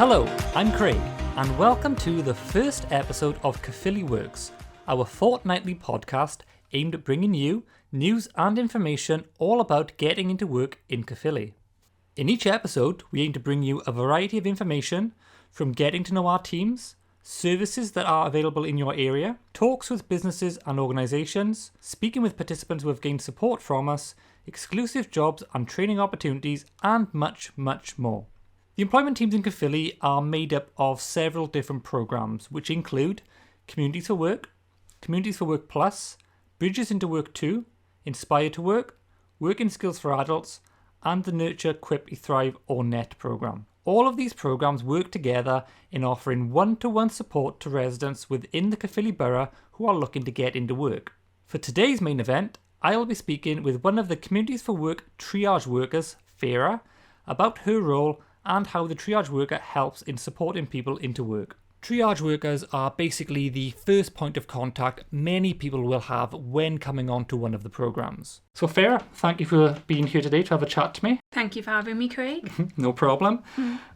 Hello, I'm Craig, and welcome to the first episode of Caerphilly Works, our fortnightly podcast aimed at bringing you news and information all about getting into work in Caerphilly. In each episode, we aim to bring you a variety of information from getting to know our teams, services that are available in your area, talks with businesses and organisations, speaking with participants who have gained support from us, exclusive jobs and training opportunities, and much, much more. The employment teams in Caerphilly are made up of several different programmes, which include Communities for Work, Communities for Work Plus, Bridges into Work 2, Inspire to Work, Working Skills for Adults, and the Nurture, Equip, Thrive or NET programme. All of these programmes work together in offering one-to-one support to residents within the Caerphilly Borough who are looking to get into work. For today's main event, I will be speaking with one of the Communities for Work triage workers, Farah, about her role and how the triage worker helps in supporting people into work. Triage workers are basically the first point of contact many people will have when coming on to one of the programmes. So Farah, thank you for being here today to have a chat to me. Thank you for having me, Craig. No problem.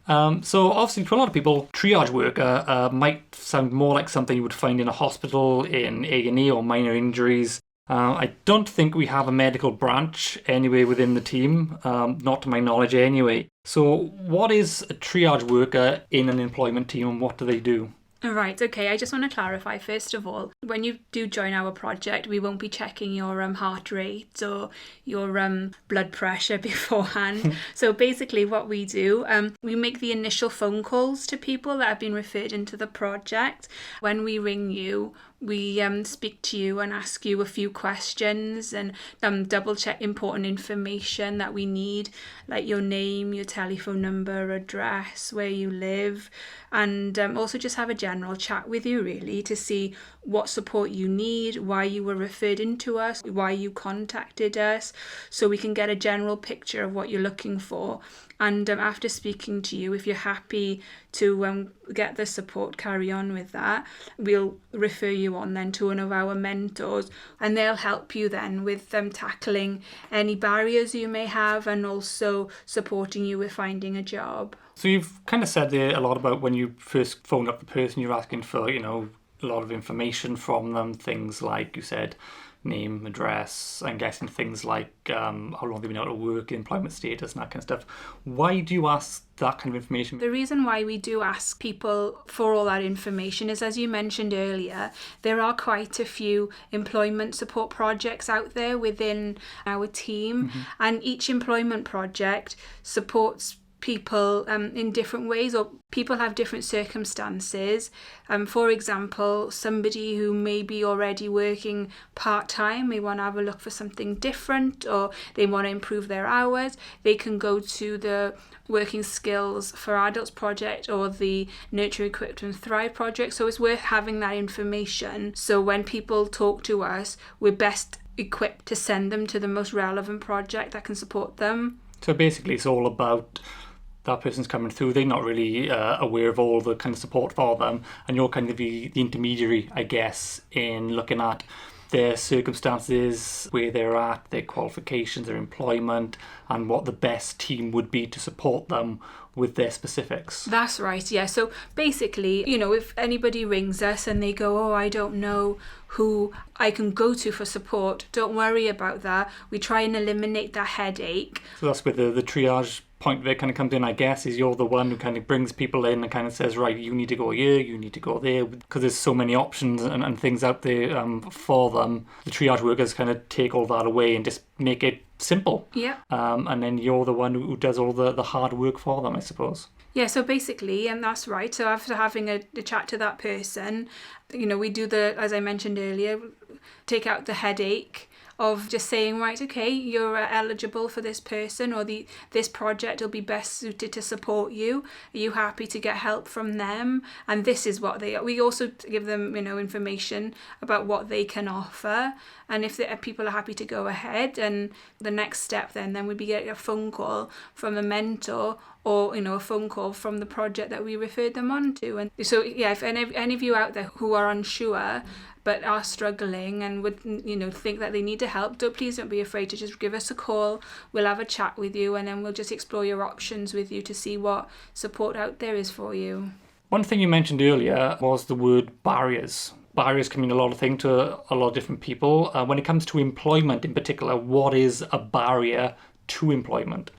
So obviously for a lot of people, triage worker might sound more like something you would find in a hospital, in A&E or minor injuries. I don't think we have a medical branch anyway within the team, not to my knowledge anyway. So what is a triage worker in an employment team and what do they do? Right, okay, I just want to clarify first of all, when you do join our project, we won't be checking your heart rate or your blood pressure beforehand. So basically what we do, we make the initial phone calls to people that have been referred into the project. When we ring you, we speak to you and ask you a few questions and double check important information that we need, like your name, your telephone number, address, where you live, and also just have a general chat with you really to see what support you need, why you were referred into us, why you contacted us, so we can get a general picture of what you're looking for. And after speaking to you, if you're happy to get the support, carry on with that, we'll refer you on then to one of our mentors, and they'll help you then with tackling any barriers you may have and also supporting you with finding a job. So you've kind of said there a lot about when you first phoned up the person, you're asking for, a lot of information from them, things like you said, name, address, I'm guessing things like how long they've been out of work, employment status and that kind of stuff. Why do you ask that kind of information? The reason why we do ask people for all that information is, as you mentioned earlier, there are quite a few employment support projects out there within our team, and each employment project supports people in different ways, or people have different circumstances. For example, somebody who may be already working part-time may want to have a look for something different, or they want to improve their hours. They can go to the Working Skills for Adults project or the Nurture, Equip and Thrive project. So it's worth having that information, so when people talk to us, we're best equipped to send them to the most relevant project that can support them. So basically it's all about that person's coming through, they're not really aware of all the kind of support for them, and you're kind of the intermediary, I guess, in looking at their circumstances, where they're at, their qualifications, their employment, and what the best team would be to support them with their specifics. That's right, yeah. So basically, if anybody rings us and they go, I don't know who I can go to for support, don't worry about that. We try and eliminate that headache. So that's where the triage point that kind of comes in, I guess, is you're the one who kind of brings people in and kind of says, right, you need to go here, you need to go there, because there's so many options and things out there for them. The triage workers kind of take all that away and just make it simple. Yeah. And then you're the one who does all the hard work for them, I suppose. Yeah, so basically, and that's right, so after having a chat to that person, we do as I mentioned earlier, take out the headache of just saying, right, okay, you're eligible for this person, or this project will be best suited to support you. Are you happy to get help from them? And this is what we also give them, information about what they can offer. And if the people are happy to go ahead, and the next step then would be getting a phone call from the mentor, or a phone call from the project that we referred them on to. And so if any of you out there who are unsure but are struggling and would think that they need the help, please don't be afraid to just give us a call. We'll have a chat with you, and then we'll just explore your options with you to see what support out there is for you. One thing you mentioned earlier was the word barriers. Barriers can mean a lot of things to a lot of different people. When it comes to employment in particular, what is a barrier to employment?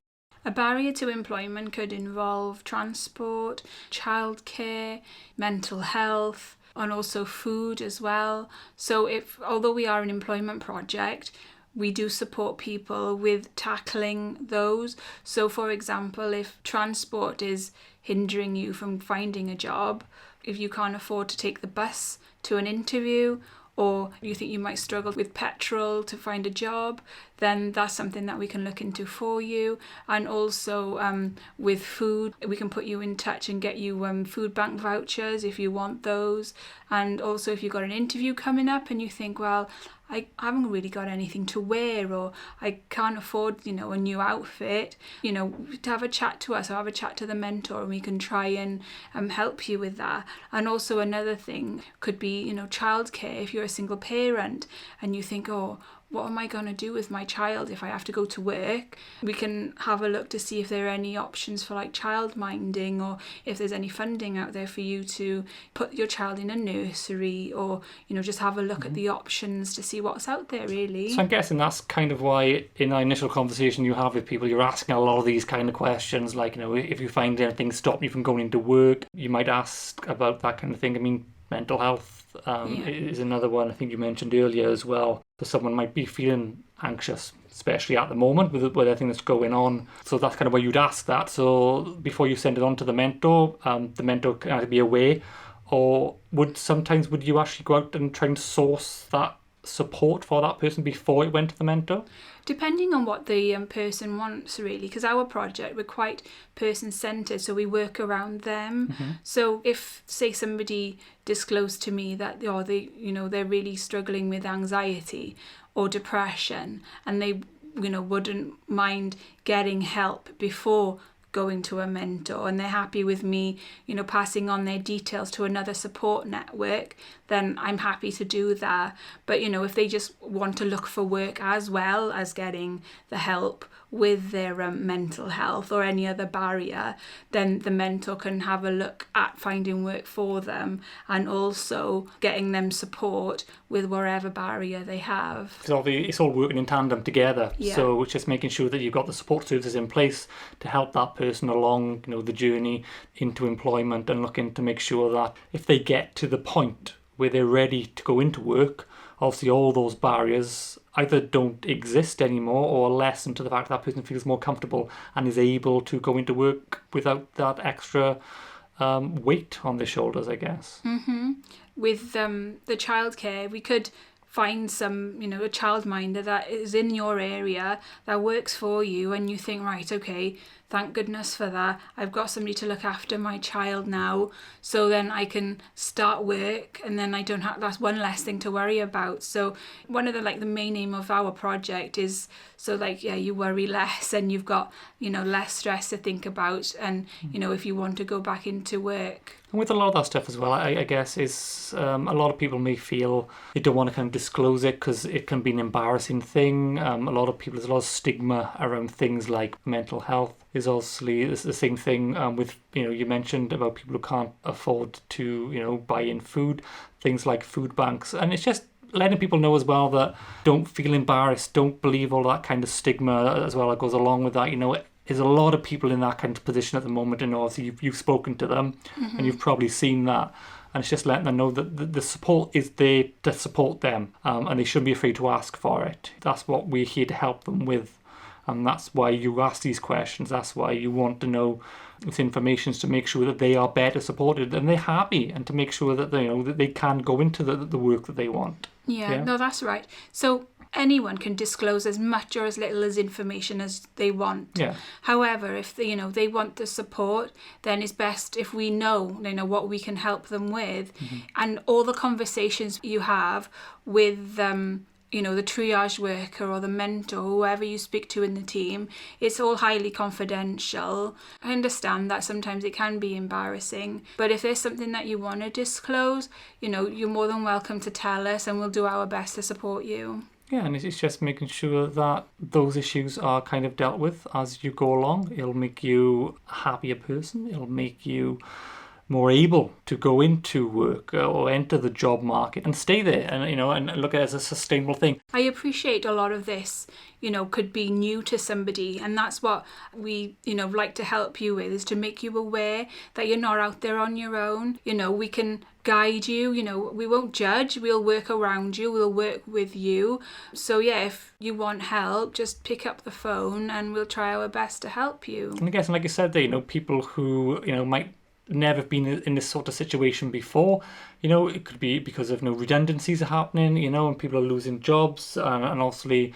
A barrier to employment could involve transport, childcare, mental health, and also food as well. So although we are an employment project, we do support people with tackling those. So for example, if transport is hindering you from finding a job, if you can't afford to take the bus to an interview, or you think you might struggle with petrol to find a job, then that's something that we can look into for you. And also with food, we can put you in touch and get you food bank vouchers if you want those. And also if you've got an interview coming up and you think, well, I haven't really got anything to wear, or I can't afford, a new outfit, to have a chat to us or have a chat to the mentor, and we can try and help you with that. And also another thing could be, childcare. If you're a single parent and you think, oh, what am I going to do with my child if I have to go to work? We can have a look to see if there are any options for like childminding, or if there's any funding out there for you to put your child in a nursery, or, just have a look at the options to see what's out there really. So I'm guessing that's kind of why in our initial conversation you have with people, you're asking a lot of these kind of questions, like, if you find anything stopping you from going into work, you might ask about that kind of thing. I mean, mental health is another one I think you mentioned earlier as well. So someone might be feeling anxious, especially at the moment with everything that's going on. So that's kind of where you'd ask that. So before you send it on to the mentor can either be away, or would you actually go out and try and source that support for that person before it went to the mentor? Depending on what the person wants, really, because our project, we're quite person-centred, so we work around them. Mm-hmm. So if, say, somebody disclosed to me that they're really struggling with anxiety or depression, and they wouldn't mind getting help before going to a mentor, and they're happy with me passing on their details to another support network, then I'm happy to do that. But if they just want to look for work as well as getting the help with their mental health or any other barrier, then the mentor can have a look at finding work for them, and also getting them support with whatever barrier they have. So it's all working in tandem together. Yeah. So it's just making sure that you've got the support services in place to help that person along, the journey into employment, and looking to make sure that if they get to the point where they're ready to go into work, obviously all those barriers either don't exist anymore or lessen to the fact that person feels more comfortable and is able to go into work without that extra weight on their shoulders, I guess. Mm-hmm. With the childcare, we could find some, a childminder that is in your area that works for you, and you think, right, okay, thank goodness for that. I've got somebody to look after my child now, so then I can start work, and then I don't have, that's one less thing to worry about. So one of the main aim of our project is you worry less, and you've got less stress to think about, and if you want to go back into work. And with a lot of that stuff as well, I guess, is a lot of people may feel they don't want to kind of disclose it because it can be an embarrassing thing. There's a lot of stigma around things like mental health. Is obviously the same thing with, you mentioned about people who can't afford to, buy in food, things like food banks. And it's just letting people know as well that don't feel embarrassed, don't believe all that kind of stigma as well that goes along with that. There's a lot of people in that kind of position at the moment, and obviously you've spoken to them, mm-hmm. and you've probably seen that. And it's just letting them know that the support is there to support them, and they shouldn't be afraid to ask for it. That's what we're here to help them with. And that's why you ask these questions. That's why you want to know this information, is to make sure that they are better supported and they're happy, and to make sure that that they can go into the work that they want. Yeah, no, that's right. So anyone can disclose as much or as little as information as they want. Yeah. However, if they want the support, then it's best if we know what we can help them with, mm-hmm. and all the conversations you have with the triage worker or the mentor, whoever you speak to in the team, it's all highly confidential. I understand that sometimes it can be embarrassing, but if there's something that you want to disclose, you're more than welcome to tell us, and we'll do our best to support you. Yeah, and it's just making sure that those issues are kind of dealt with as you go along. It'll make you a happier person. It'll make you more able to go into work or enter the job market and stay there and look at it as a sustainable thing. I appreciate a lot of this, could be new to somebody, and that's what we, like to help you with, is to make you aware that you're not out there on your own. We can guide you, we won't judge, we'll work around you, we'll work with you. So yeah, if you want help, just pick up the phone and we'll try our best to help you. And I guess, like you said there, people who, might never been in this sort of situation before, it could be because of redundancies are happening, and people are losing jobs, and obviously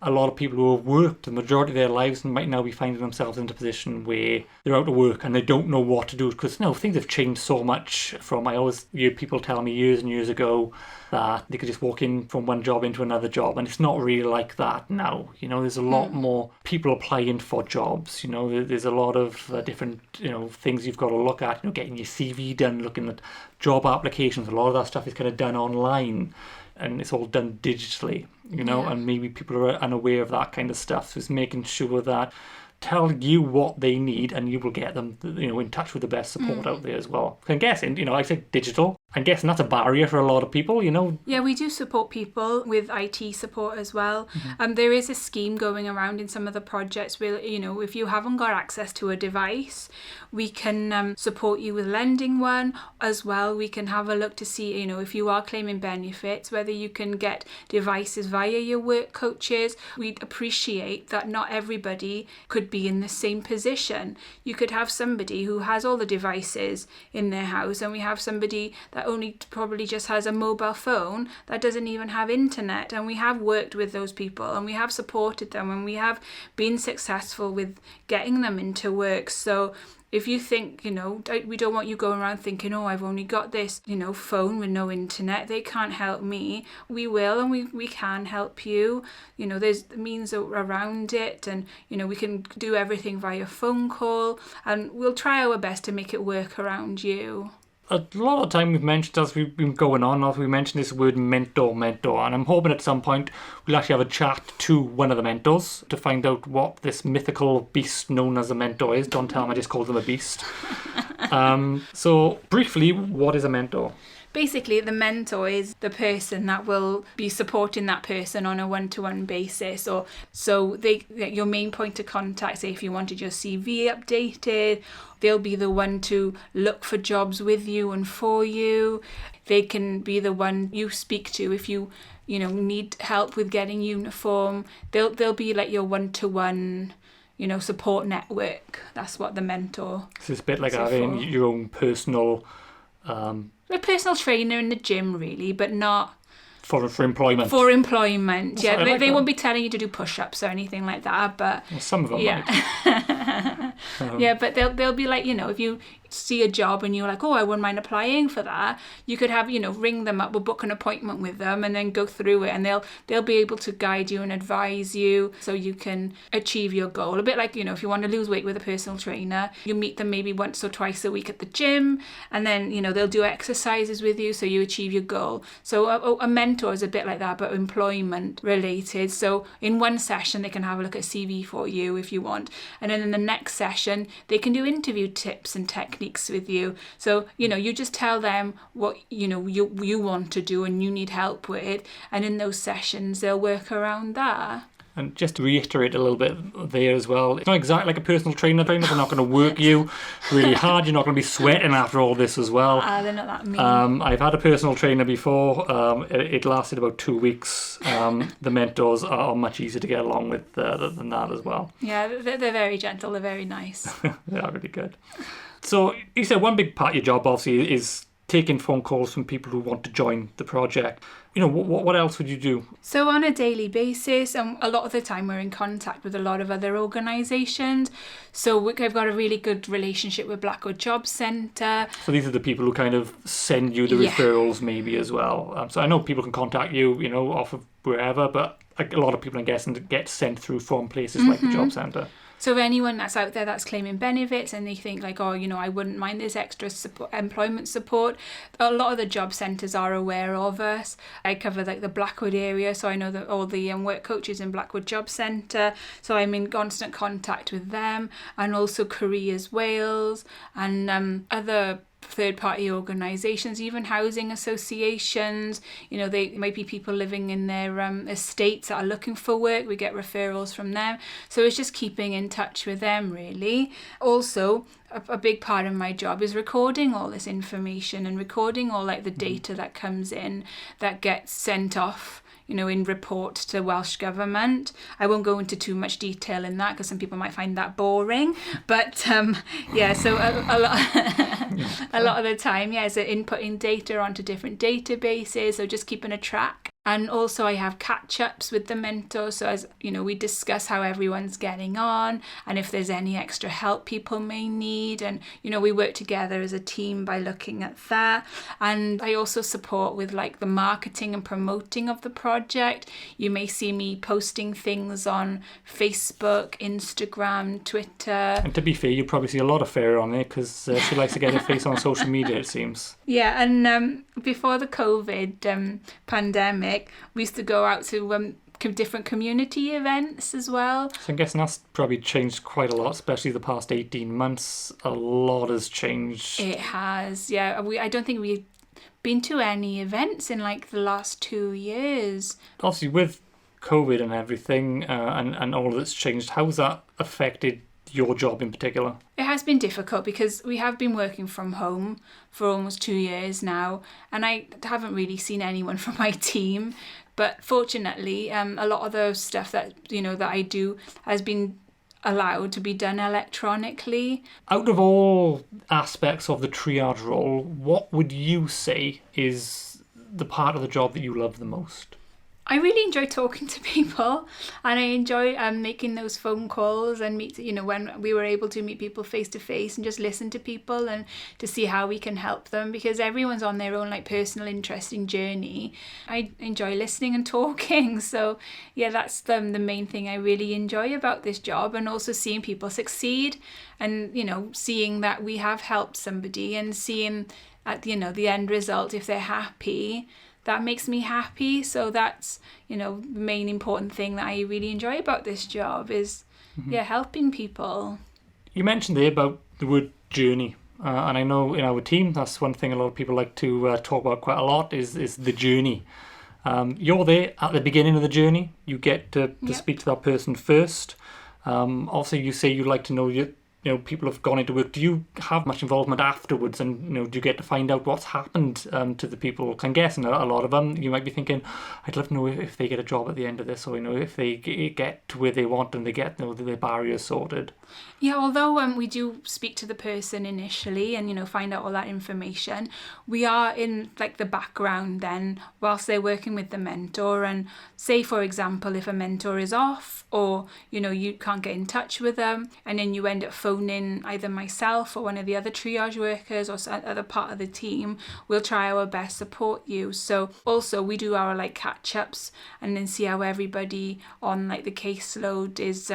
a lot of people who have worked the majority of their lives might now be finding themselves in a position where they're out of work and they don't know what to do, because things have changed so much. I always hear people tell me years and years ago that they could just walk in from one job into another job, and it's not really like that now. There's a lot more people applying for jobs. There's a lot of different things you've got to look at. Getting your CV done, looking at job applications. A lot of that stuff is kind of done online, and it's all done digitally. And maybe people are unaware of that kind of stuff. So it's making sure that tell you what they need, and you will get them in touch with the best support out there as well. I'm guessing, I say digital. I'm guessing that's a barrier for a lot of people, Yeah, we do support people with IT support as well. There is a scheme going around in some of the projects where, if you haven't got access to a device, we can support you with lending one as well. We can have a look to see, if you are claiming benefits, whether you can get devices via your work coaches. We appreciate that not everybody could be in the same position. You could have somebody who has all the devices in their house, and we have somebody that only probably just has a mobile phone that doesn't even have internet, and we have worked with those people and we have supported them and we have been successful with getting them into work. So if you think, we don't want you going around thinking, I've only got this, phone with no internet, they can't help me. We will, and we can help you. There's means around it, and, we can do everything via phone call, and we'll try our best to make it work around you. A lot of time we've mentioned, as we've been going on, we mentioned this word mentor, and I'm hoping at some point we'll actually have a chat to one of the mentors to find out what this mythical beast known as a mentor is. Don't tell them I just called them a beast. So briefly, what is a mentor? Basically, the mentor is the person that will be supporting that person on a one-to-one basis. Or so your main point of contact, say if you wanted your CV updated, they'll be the one to look for jobs with you and for you. They can be the one you speak to if you need help with getting uniform. They'll be like your one-to-one support network. That's what the mentor. So it's a bit like having your own personal a personal trainer in the gym, really, but not for employment. For employment, yeah. Like they won't be telling you to do push-ups or anything like that, but some of them might. Yeah, but they'll be like, if you see a job and you're like, I wouldn't mind applying for that, you could have, ring them up or book an appointment with them and then go through it, and they'll be able to guide you and advise you so you can achieve your goal. A bit like, if you want to lose weight with a personal trainer, you meet them maybe once or twice a week at the gym, and then, they'll do exercises with you so you achieve your goal. So a mentor is a bit like that, but employment related. So in one session, they can have a look at CV for you if you want. And then in the next session, they can do interview tips and techniques with you. So, you just tell them what, you want to do and you need help with, and in those sessions, they'll work around that. And just to reiterate a little bit there as well, it's not exactly like a personal trainer. They're not going to work you really hard. You're not going to be sweating after all this as well. They're not that mean. I've had a personal trainer before. It lasted about 2 weeks. The mentors are much easier to get along with than that as well. Yeah, they're very gentle. They're very nice. They are really good. So you said one big part of your job, obviously, is taking phone calls from people who want to join the project. What else would you do? So on a daily basis, and a lot of the time we're in contact with a lot of other organisations. So I've got a really good relationship with Blackwood Job Centre. So these are the people who kind of send you the referrals maybe as well. So I know people can contact you, off of wherever, but a lot of people, I'm guessing, get sent through from places like the job centre. So anyone that's out there that's claiming benefits and they think like, I wouldn't mind this extra employment support, a lot of the job centres are aware of us. I cover like the Blackwood area, so I know that all the work coaches in Blackwood Job Centre, so I'm in constant contact with them, and also Careers Wales and other third-party organisations, even housing associations. They might be people living in their estates that are looking for work. We get referrals from them. So it's just keeping in touch with them, really. Also, a big part of my job is recording all this information and recording all like the data that comes in that gets sent off in report to Welsh Government. I won't go into too much detail in that because some people might find that boring. But so a lot of the time, is inputting data onto different databases, so just keeping a track. And also I have catch-ups with the mentors, so as we discuss how everyone's getting on and if there's any extra help people may need, and we work together as a team by looking at that. And I also support with like the marketing and promoting of the project. You may see me posting things on Facebook, Instagram, Twitter. And to be fair, you probably see a lot of Farah on there because she likes to get her face on social media, it seems. Yeah, and before the COVID pandemic, we used to go out to different community events as well. So I'm guessing that's probably changed quite a lot, especially the past 18 months. A lot has changed. It has, yeah. I don't think we've been to any events in like the last 2 years. Obviously, with COVID and everything and all that's changed, how's that affected your job in particular? It has been difficult because we have been working from home for almost 2 years now, and I haven't really seen anyone from my team. But fortunately, a lot of the stuff that that I do has been allowed to be done electronically. Out of all aspects of the triage role, what would you say is the part of the job that you love the most? I really enjoy talking to people, and I enjoy making those phone calls and meet, when we were able to meet people face to face and just listen to people and to see how we can help them, because everyone's on their own like personal interesting journey. I enjoy listening and talking. So yeah, that's the main thing I really enjoy about this job, and also seeing people succeed and, seeing that we have helped somebody and seeing at, the end result, if they're happy. That makes me happy. So that's, the main important thing that I really enjoy about this job is, helping people. You mentioned there about the word journey. And I know in our team, that's one thing a lot of people like to talk about quite a lot is the journey. You're there at the beginning of the journey. You get to speak to that person first. Also, you say you like to know people have gone into work. Do you have much involvement afterwards, and do you get to find out what's happened to the people? I'm guessing a lot of them, you might be thinking, I'd love to know if they get a job at the end of this, or if they get to where they want and they get their barriers sorted. Yeah, although we do speak to the person initially and find out all that information, we are in like the background then whilst they're working with the mentor. And say, for example, if a mentor is off or you can't get in touch with them, and then you end up phoning either myself or one of the other triage workers or other part of the team, we'll try our best to support you. So also we do our like catch-ups and then see how everybody on like the caseload is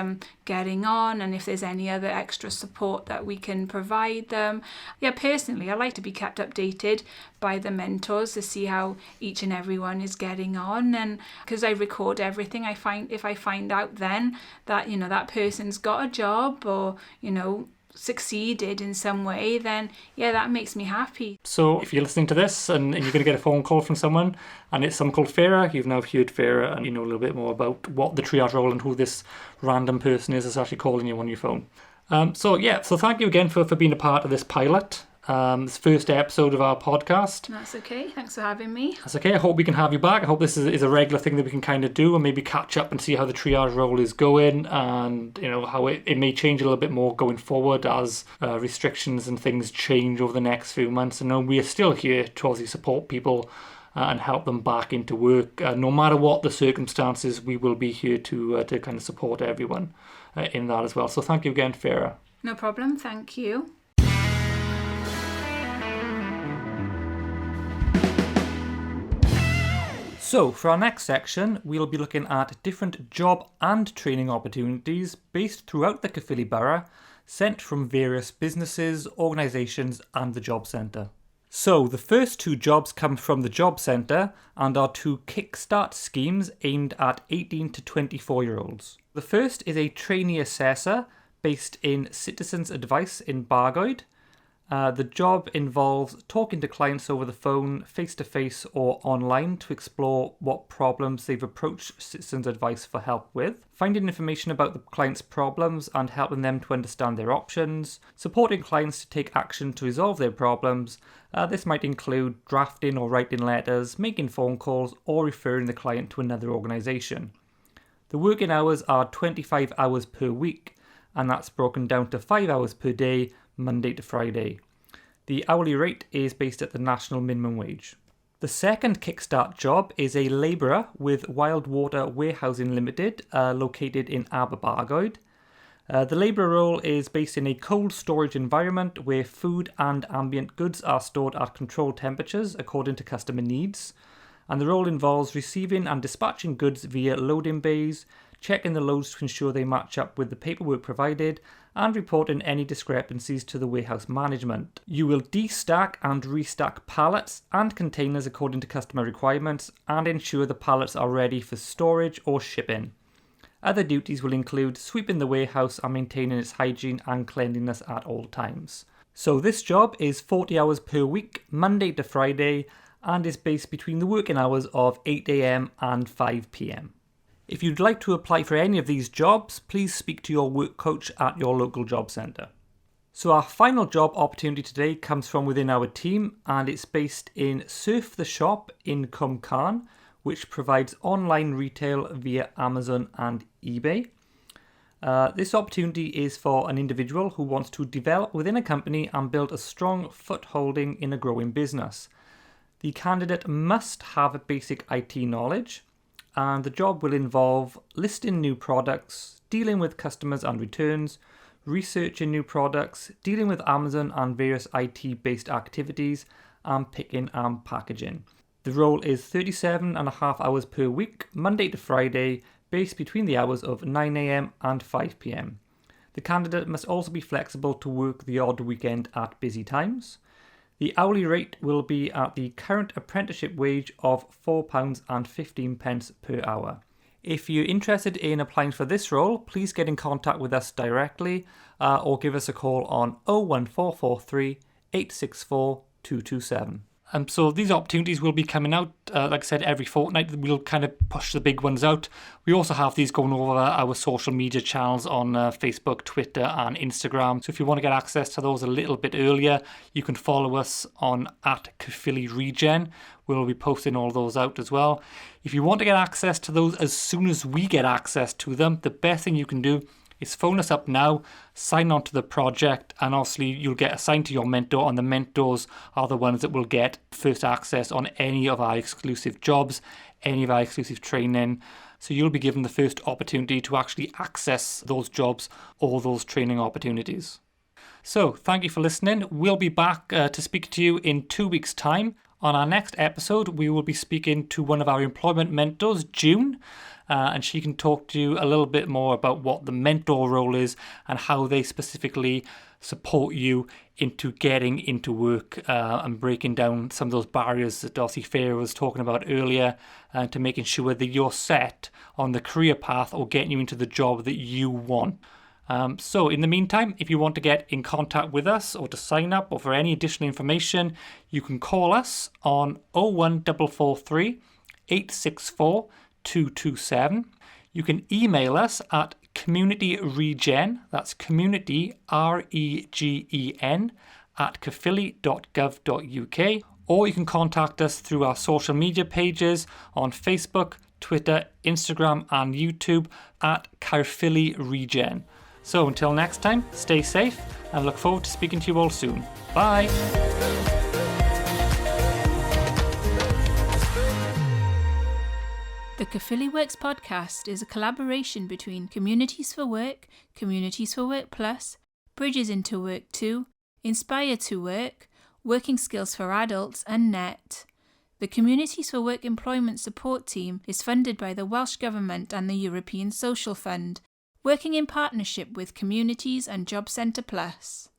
getting on, and if there's any other extra support that we can provide them. Yeah, personally, I like to be kept updated by the mentors to see how each and everyone is getting on, and because I record everything, if I find out then that that person's got a job or succeeded in some way, then that makes me happy. So if you're listening to this and you're going to get a phone call from someone and it's someone called Farah, you've now heard Farah and you know a little bit more about what the triage role and who this random person is that's actually calling you on your phone. So thank you again for being a part of this pilot. This first episode of our podcast. That's okay. Thanks for having me. That's okay. I hope we can have you back. I hope this is a regular thing that we can kind of do and maybe catch up and see how the triage role is going, and how it may change a little bit more going forward as restrictions and things change over the next few months. And we are still here to obviously support people and help them back into work. No matter what the circumstances, we will be here to kind of support everyone in that as well. So thank you again, Farah. No problem. Thank you. So for our next section, we'll be looking at different job and training opportunities based throughout the Caerphilly Borough, sent from various businesses, organisations and the Job Centre. So the first two jobs come from the Job Centre and are two kickstart schemes aimed at 18 to 24-year-olds. The first is a trainee assessor based in Citizens Advice in Bargoed. The job involves talking to clients over the phone, face-to-face or online to explore what problems they've approached Citizens Advice for help with, finding information about the client's problems and helping them to understand their options, supporting clients to take action to resolve their problems. This might include drafting or writing letters, making phone calls or referring the client to another organisation. The working hours are 25 hours per week, and that's broken down to 5 hours per day, Monday to Friday. The hourly rate is based at the national minimum wage. The second kickstart job is a labourer with Wild Water Warehousing Limited, located in Bargoed. The labourer role is based in a cold storage environment where food and ambient goods are stored at controlled temperatures according to customer needs. And the role involves receiving and dispatching goods via loading bays, checking the loads to ensure they match up with the paperwork provided, and reporting any discrepancies to the warehouse management. You will destack and restack pallets and containers according to customer requirements and ensure the pallets are ready for storage or shipping. Other duties will include sweeping the warehouse and maintaining its hygiene and cleanliness at all times. So this job is 40 hours per week, Monday to Friday, and is based between the working hours of 8 a.m. and 5 p.m. If you'd like to apply for any of these jobs, please speak to your work coach at your local job centre. So our final job opportunity today comes from within our team, and it's based in Surf the Shop in Cwm Carn, which provides online retail via Amazon and eBay. This opportunity is for an individual who wants to develop within a company and build a strong footholding in a growing business. The candidate must have basic IT knowledge, and the job will involve listing new products, dealing with customers and returns, researching new products, dealing with Amazon and various IT-based activities, and picking and packaging. The role is 37.5 hours per week, Monday to Friday, based between the hours of 9 a.m. and 5 p.m. The candidate must also be flexible to work the odd weekend at busy times. The hourly rate will be at the current apprenticeship wage of £4.15 per hour. If you're interested in applying for this role, please get in contact with us directly or give us a call on 01443 864 227. So these opportunities will be coming out, like I said, every fortnight. We'll kind of push the big ones out. We also have these going over our social media channels on Facebook, Twitter and Instagram. So if you want to get access to those a little bit earlier, you can follow us on @Caerphilly Regen. We'll be posting all those out as well. If you want to get access to those as soon as we get access to them, the best thing you can do is phone us up now, sign on to the project, and obviously you'll get assigned to your mentor, and the mentors are the ones that will get first access on any of our exclusive jobs, any of our exclusive training. So you'll be given the first opportunity to actually access those jobs or those training opportunities. So thank you for listening. We'll be back to speak to you in 2 weeks' time. On our next episode, we will be speaking to one of our employment mentors, June, and she can talk to you a little bit more about what the mentor role is and how they specifically support you into getting into work and breaking down some of those barriers that Darcy Farah was talking about earlier, to making sure that you're set on the career path or getting you into the job that you want. So in the meantime, if you want to get in contact with us or to sign up or for any additional information, you can call us on 01443 864 227. You can email us at communityregen, that's community, REGEN, at caerphilly.gov.uk, or you can contact us through our social media pages on Facebook, Twitter, Instagram and YouTube at Caerphilly Regen. So until next time, stay safe and look forward to speaking to you all soon. Bye! The Caerphilly Works podcast is a collaboration between Communities for Work, Communities for Work Plus, Bridges into Work 2, Inspire to Work, Working Skills for Adults and NET. The Communities for Work Employment Support Team is funded by the Welsh Government and the European Social Fund, working in partnership with Communities and Job Centre Plus.